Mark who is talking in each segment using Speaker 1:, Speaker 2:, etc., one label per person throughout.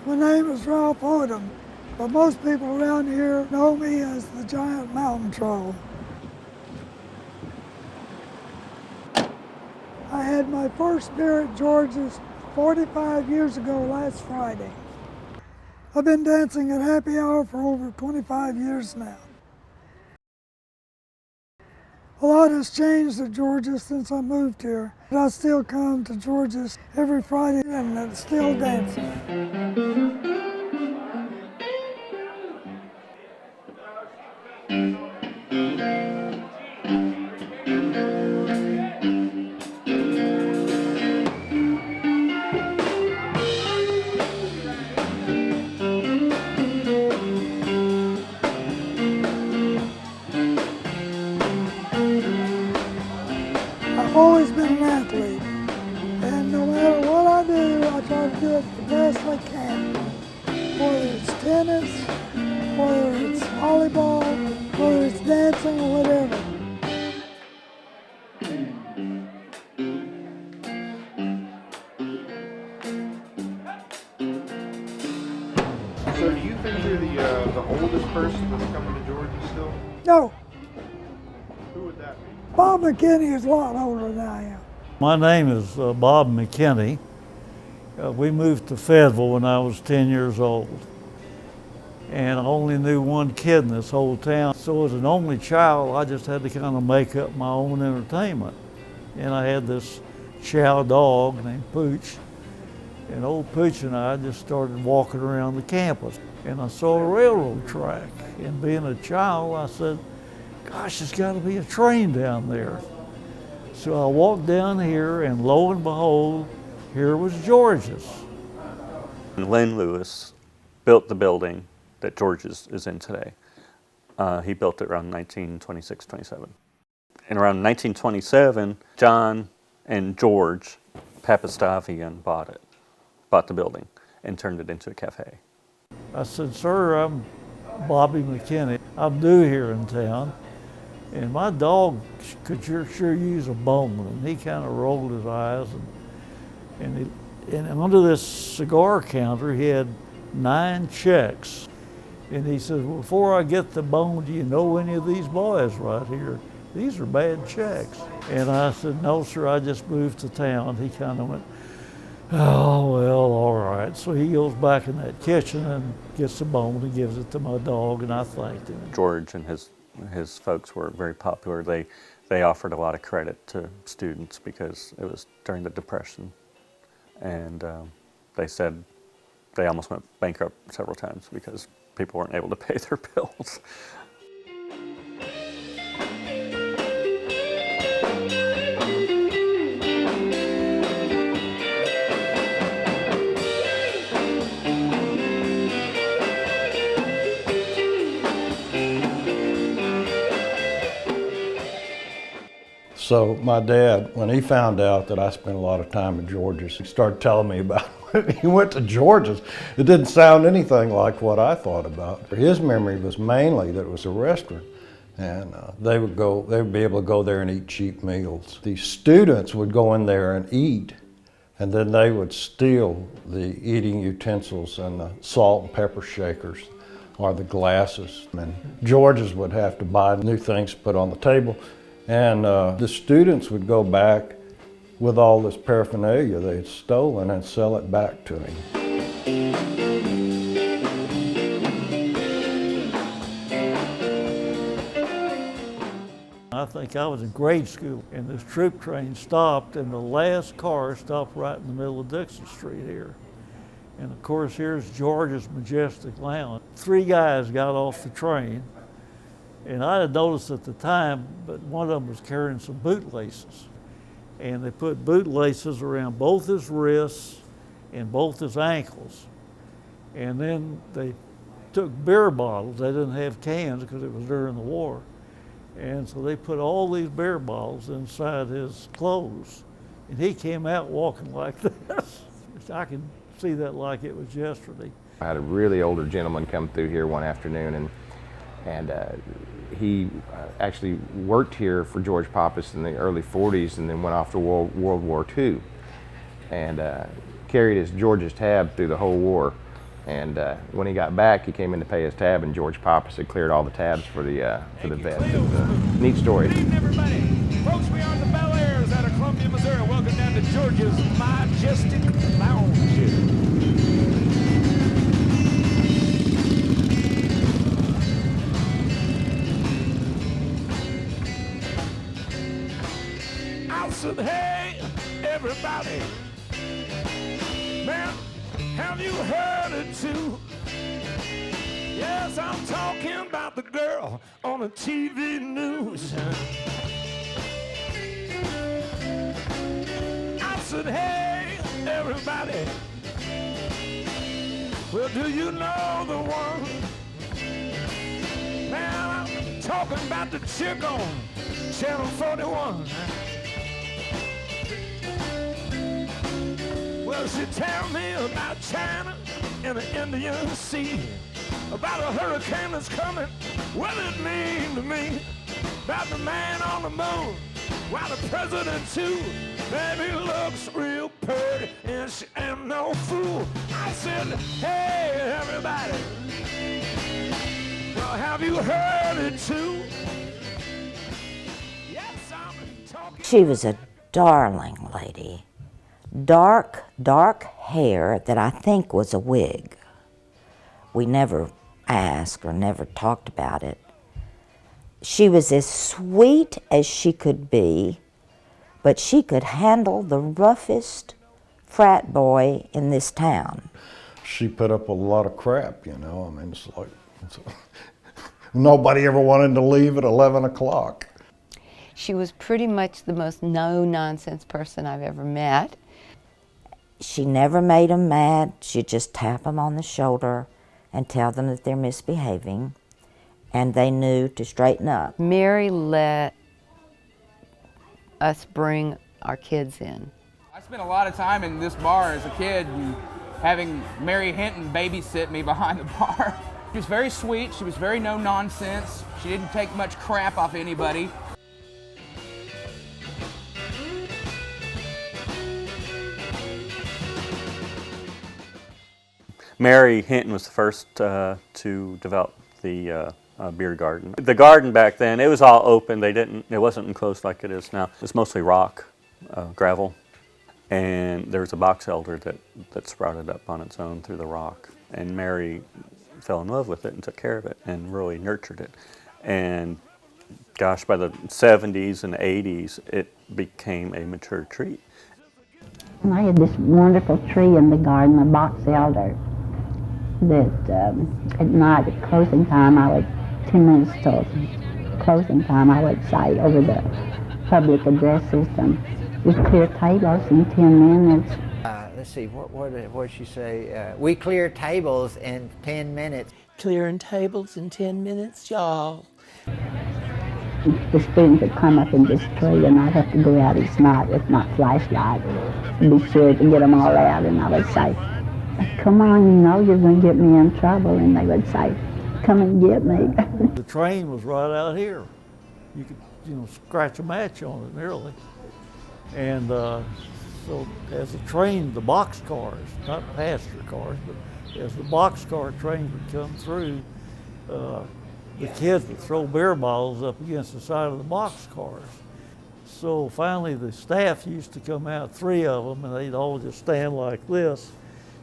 Speaker 1: My name is Ralph Odom, but most people around here know me as the Giant Mountain Troll. I had my first beer at George's 45 years ago last Friday. I've been dancing at happy hour for over 25 years now. A lot has changed at George's since I moved here, but I still come to George's every Friday and it's still dancing. I've always been an athlete, and no matter what I do, I try to do it the best I can. Whether it's tennis, whether it's volleyball, whether it's dancing or whatever.
Speaker 2: So do you think you're the oldest person that's coming to Georgia still?
Speaker 1: No,
Speaker 2: Who would that be?
Speaker 1: Bob McKinney is a lot older than I am.
Speaker 3: My name is Bob McKinney. We moved to Fayetteville when I was 10 years old. And I only knew one kid in this whole town. So as an only child, I just had to kind of make up my own entertainment. And I had this chow dog named Pooch. And old Pooch and I just started walking around the campus. And I saw a railroad track. And being a child, I said, gosh, there's got to be a train down there. So I walked down here, and lo and behold, here was George's.
Speaker 4: Lynn Lewis built the building that George's is in today. He built it around 1926, 27. And around 1927, John and George Papastavian bought the building and turned it into a cafe.
Speaker 3: I said, sir, I'm Bobby McKinney. I'm new here in town, and my dog could sure use a bone. And he kind of rolled his eyes, and under this cigar counter, he had 9 checks. And he said, well, before I get the bone, do you know any of these boys right here? These are bad checks. And I said, no, sir, I just moved to town. He kind of went, oh, well, all right. So he goes back in that kitchen and gets the bone and gives it to my dog, and I thanked him.
Speaker 4: George and his folks were very popular. They offered a lot of credit to students because it was during the Depression. And they said they almost went bankrupt several times because people weren't able to pay their bills.
Speaker 5: So my dad, when he found out that I spent a lot of time at George's, he started telling me about when he went to George's. It didn't sound anything like what I thought about. His memory was mainly that it was a restaurant, and they would be able to go there and eat cheap meals. The students would go in there and eat, and then they would steal the eating utensils and the salt and pepper shakers or the glasses. And George's would have to buy new things to put on the table. And the students would go back with all this paraphernalia they had stolen and sell it back to him.
Speaker 3: I think I was in grade school, and this troop train stopped, and the last car stopped right in the middle of Dixon Street here. And of course, here's George's Majestic Lounge. 3 guys got off the train, and I had noticed at the time, but one of them was carrying some bootlaces. And they put bootlaces around both his wrists and both his ankles. And then they took beer bottles. They didn't have cans because it was during the war. And so they put all these beer bottles inside his clothes. And he came out walking like this. I can see that like it was yesterday.
Speaker 2: I had a really older gentleman come through here one afternoon, and
Speaker 6: And he actually worked here for George Pappas in the early 40s and then went off to World War II and carried his George's tab through the whole war. And when he got back, he came in to pay his tab, and George Pappas had cleared all the tabs for the vet. It's a neat story.
Speaker 7: Good evening, everybody. Folks, we are in the Bel Airs out of Columbia, Missouri. Welcome down to George's Majestic Lounge. I said, hey, everybody. Man, have you heard it too? Yes, I'm talking about the girl on the TV news. I said, hey, everybody. Well, do you know the one? Man, I'm talking about the chick on Channel 41. Well, she tell me about China and the Indian Sea, about a hurricane that's coming, what it mean to me, about the man on the moon, while the president too, baby looks real pretty and she ain't no fool. I said, hey, everybody, well, have you heard it too? Yes, I'm talking.
Speaker 8: She was a darling lady. Dark hair that I think was a wig. We never asked or never talked about it. She was as sweet as she could be, but she could handle the roughest frat boy in this town.
Speaker 5: She put up a lot of crap, you know. I mean, it's like, nobody ever wanted to leave at 11 o'clock.
Speaker 9: She was pretty much the most no-nonsense person I've ever met.
Speaker 8: She never made them mad. She'd just tap them on the shoulder and tell them that they're misbehaving, and they knew to straighten up.
Speaker 9: Mary let us bring our kids in.
Speaker 10: I spent a lot of time in this bar as a kid and having Mary Hinton babysit me behind the bar. She was very sweet, she was very no-nonsense, she didn't take much crap off anybody.
Speaker 4: Mary Hinton was the first to develop the beer garden. The garden back then, it was all open. It wasn't enclosed like it is now. It's mostly rock, gravel, and there was a box elder that sprouted up on its own through the rock. And Mary fell in love with it and took care of it and really nurtured it. And gosh, by the 70s and 80s, it became a mature tree.
Speaker 11: And I had this wonderful tree in the garden, a box elder, that at night at closing time, 10 minutes till closing time, I would say over the public address system, we clear tables in 10 minutes.
Speaker 12: Let's see, what did she say? We clear tables in 10 minutes.
Speaker 13: Clearing tables in 10 minutes, y'all.
Speaker 11: The students would come up in this tree, and I'd have to go out each night with my flashlight and be sure to get them all out, and I would say, come on, you know you're going to get me in trouble, and they would say, come and get me.
Speaker 3: The train was right out here. You could, scratch a match on it nearly. And so as the train, the box cars, not passenger cars, but as the boxcar train would come through, the kids would throw beer bottles up against the side of the boxcars. So finally the staff used to come out, 3 of them, and they'd all just stand like this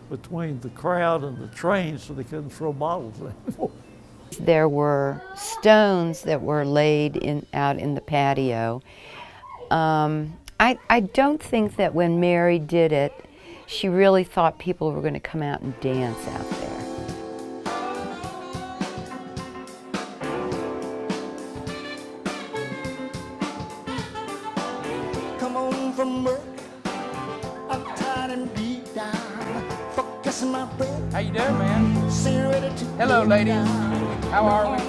Speaker 3: between the crowd and the train so they couldn't throw bottles anymore.
Speaker 9: There were stones that were laid out in the patio. I don't think that when Mary did it, she really thought people were going to come out and dance out there.
Speaker 7: Come on from work, I'm tired and beat down. Focusing my breath.
Speaker 10: How you doing, man?
Speaker 7: Ready to
Speaker 10: hello, ladies. How are we?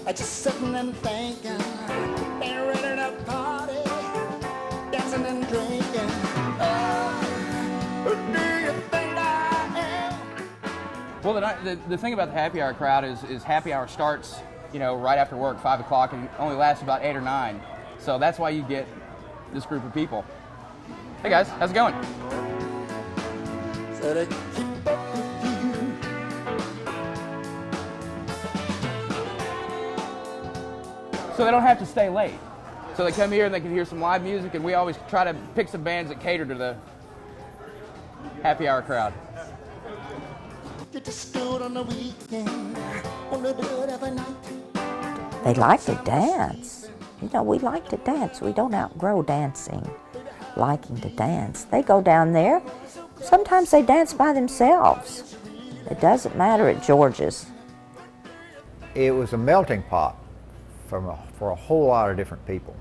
Speaker 7: I just sitting and thinking, ain't ready to party, dancing and drinking. Who do you think I am?
Speaker 10: Well, the thing about the happy hour crowd is happy hour starts, right after work, 5 o'clock, and only lasts about 8 or 9. So that's why you get this group of people. Hey guys, how's it going? So they don't have to stay late. So they come here and they can hear some live music, and we always try to pick some bands that cater to the happy hour crowd.
Speaker 8: They like to dance. We like to dance. We don't outgrow dancing, liking to dance. They go down there. Sometimes they dance by themselves. It doesn't matter at George's.
Speaker 12: It was a melting pot for a whole lot of different people.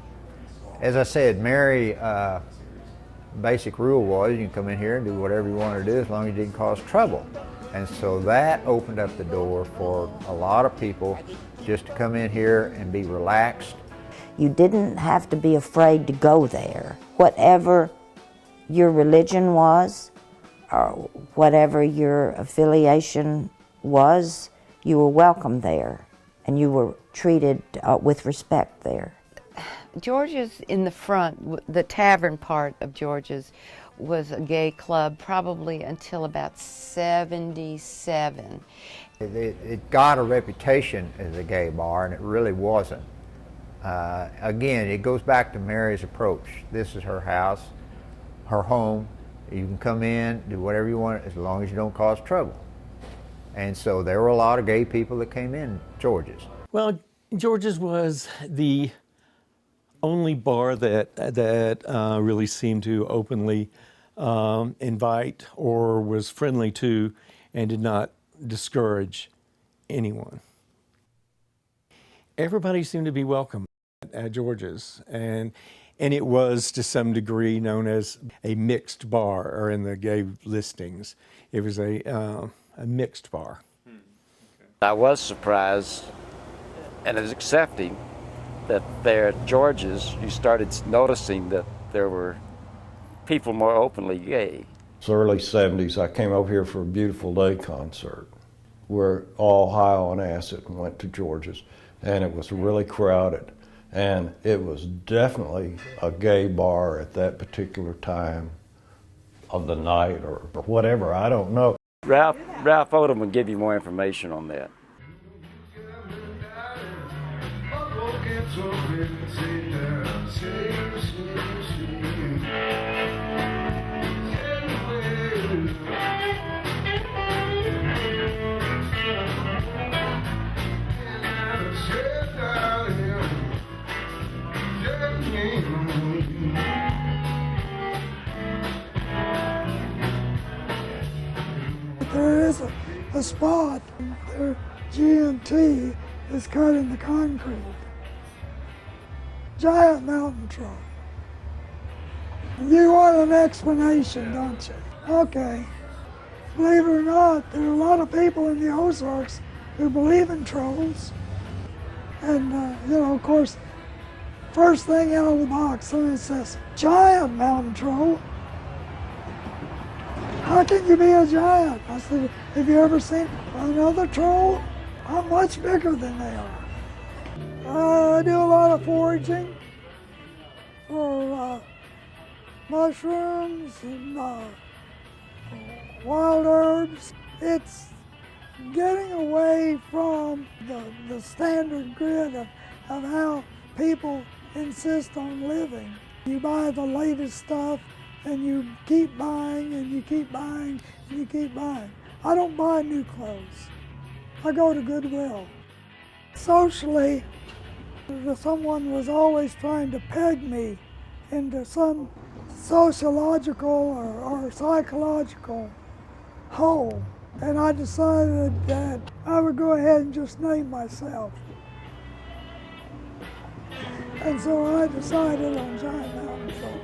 Speaker 12: As I said, Mary, basic rule was you can come in here and do whatever you want to do as long as you didn't cause trouble. And so that opened up the door for a lot of people just to come in here and be relaxed.
Speaker 8: You didn't have to be afraid to go there. Whatever your religion was, or whatever your affiliation was, you were welcome there, and you were treated with respect there.
Speaker 9: George's in the front, the tavern part of George's, was a gay club probably until about 77.
Speaker 12: It got a reputation as a gay bar, and it really wasn't. Again, it goes back to Mary's approach. This is her house, her home. You can come in, do whatever you want, as long as you don't cause trouble. And so there were a lot of gay people that came in George's.
Speaker 14: Well, George's was the only bar that really seemed to openly invite or was friendly to and did not discourage anyone. Everybody seemed to be welcome at George's, and it was to some degree known as a mixed bar, or in the gay listings, it was a mixed bar.
Speaker 15: I was surprised and was accepting that there at George's you started noticing that there were people more openly gay.
Speaker 5: It's the early 70s. I came over here for a Beautiful Day concert. We're all high on acid and went to George's, and it was really crowded. And it was definitely a gay bar at that particular time of the night or whatever, I don't know.
Speaker 15: Ralph Odom would give you more information on that.
Speaker 1: There is a spot, their GMT is cut in the concrete. Giant mountain troll. You want an explanation, don't you? Okay. Believe it or not, there are a lot of people in the Ozarks who believe in trolls. And, of course, first thing out of the box, someone says, giant mountain troll. How can you be a giant? I said, have you ever seen another troll? I'm much bigger than they are. I do a lot of foraging for mushrooms and wild herbs. It's getting away from the standard grid of how people insist on living. You buy the latest stuff, and you keep buying, and you keep buying, and you keep buying. I don't buy new clothes. I go to Goodwill. Socially, someone was always trying to peg me into some sociological or psychological hole. And I decided that I would go ahead and just name myself. And so I decided on Giant Mountain Troll.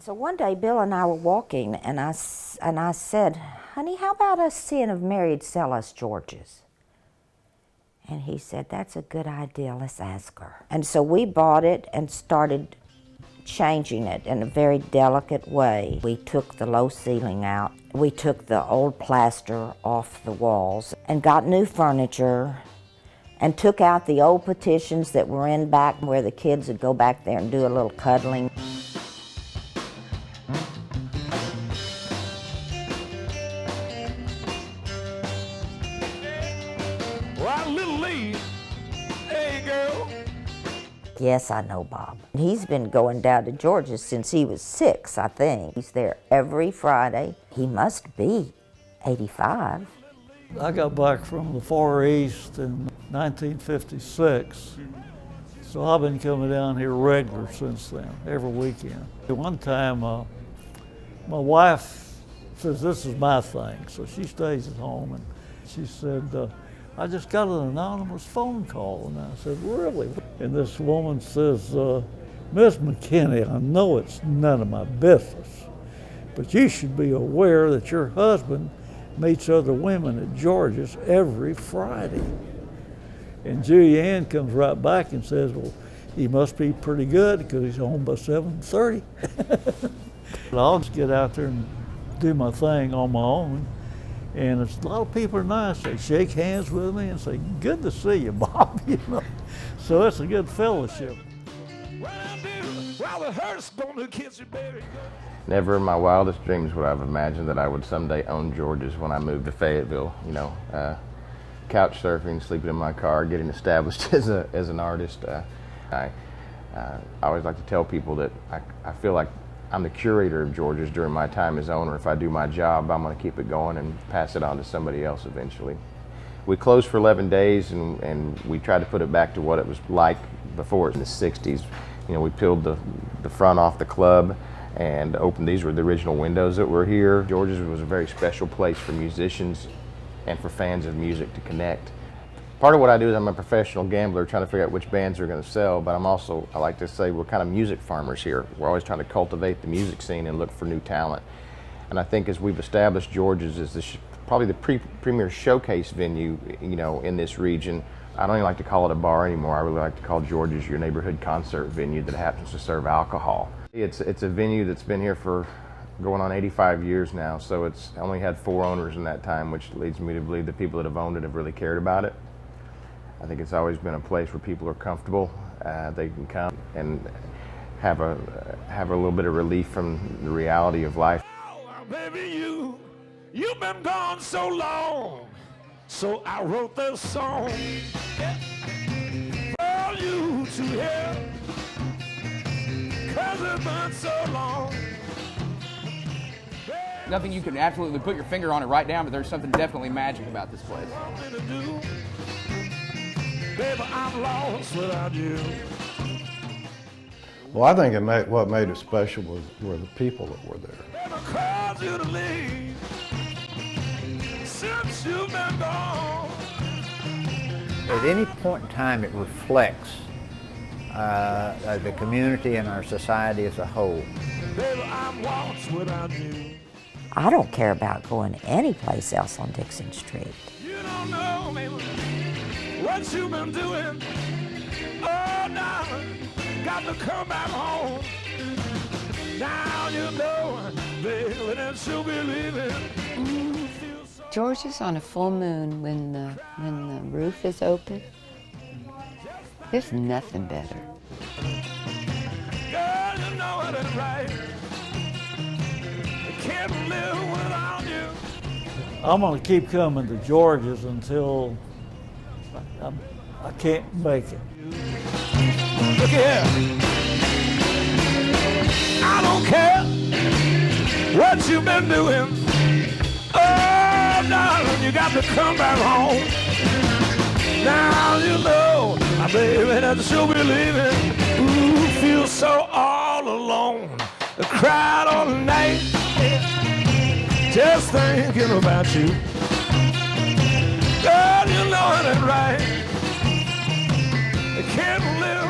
Speaker 8: So one day, Bill and I were walking, and I said, honey, how about us seeing if Mary'd sell us George's? And he said, that's a good idea, let's ask her. And so we bought it and started changing it in a very delicate way. We took the low ceiling out. We took the old plaster off the walls and got new furniture and took out the old petitions that were in back where the kids would go back there and do a little cuddling.
Speaker 7: Well, little Lee, hey girl.
Speaker 8: Yes, I know Bob. He's been going down to Georgia since he was 6, I think. He's there every Friday. He must be 85.
Speaker 3: I got back from the Far East in 1956, so I've been coming down here regular since then, every weekend. One time, my wife says, this is my thing, so she stays at home, and she said, I just got an anonymous phone call, and I said, really? And this woman says, Miss McKinney, I know it's none of my business, but you should be aware that your husband meets other women at George's every Friday. And Julianne comes right back and says, well, he must be pretty good because he's home by 7:30. I'll just get out there and do my thing on my own. And a lot of people are nice. They shake hands with me and say, good to see you, Bob. You know? So it's a good fellowship.
Speaker 6: Never in my wildest dreams would I have imagined that I would someday own George's when I moved to Fayetteville. You know, couch surfing, sleeping in my car, getting established as an artist. I always like to tell people that I feel like I'm the curator of George's during my time as owner. If I do my job, I'm going to keep it going and pass it on to somebody else eventually. We closed for 11 days and we tried to put it back to what it was like before in the 60s. You know, we peeled the front off the club and opened. These were the original windows that were here. George's was a very special place for musicians and for fans of music to connect. Part of what I do is I'm a professional gambler trying to figure out which bands are going to sell, but I like to say we're kind of music farmers here. We're always trying to cultivate the music scene and look for new talent. And I think as we've established George's as probably the premier showcase venue, you know, in this region. I don't even like to call it a bar anymore. I really like to call George's your neighborhood concert venue that happens to serve alcohol. It's a venue that's been here for going on 85 years now, so it's only had 4 owners in that time, which leads me to believe the people that have owned it have really cared about it. I think it's always been a place where people are comfortable. They can come and have a little bit of relief from the reality of life.
Speaker 7: Oh, baby, you've been gone so long, so I wrote this song for you to hear, 'cause it's been so long.
Speaker 10: Nothing you can absolutely put your finger on it right now, but there's something definitely magic about this place.
Speaker 7: Baby, I'm lost without you.
Speaker 5: Well, I think what made it special were the people that were there.
Speaker 7: Baby, cause you to leave since you've been gone.
Speaker 12: At any point in time, it reflects the community and our society as a whole.
Speaker 7: Baby, I'm lost without you.
Speaker 8: I don't care about going anyplace else on Dixon Street.
Speaker 7: You don't know, baby, what you've been doing. Oh, darling, got to come back home. Now you know, baby, that you'll be leaving.
Speaker 9: George's on a full moon when the roof is open. There's nothing better.
Speaker 7: Girl, you know it ain't right. I can't live without you.
Speaker 3: I'm going to keep coming to George's until I can't make it.
Speaker 7: Look here. I don't care what you've been doing. Oh, darling, you got to come back home. Now you know, baby, that you'll be leaving. Ooh, feel so all alone. I cried all night, just thinking about you. Girl, you know it ain't right. I can't live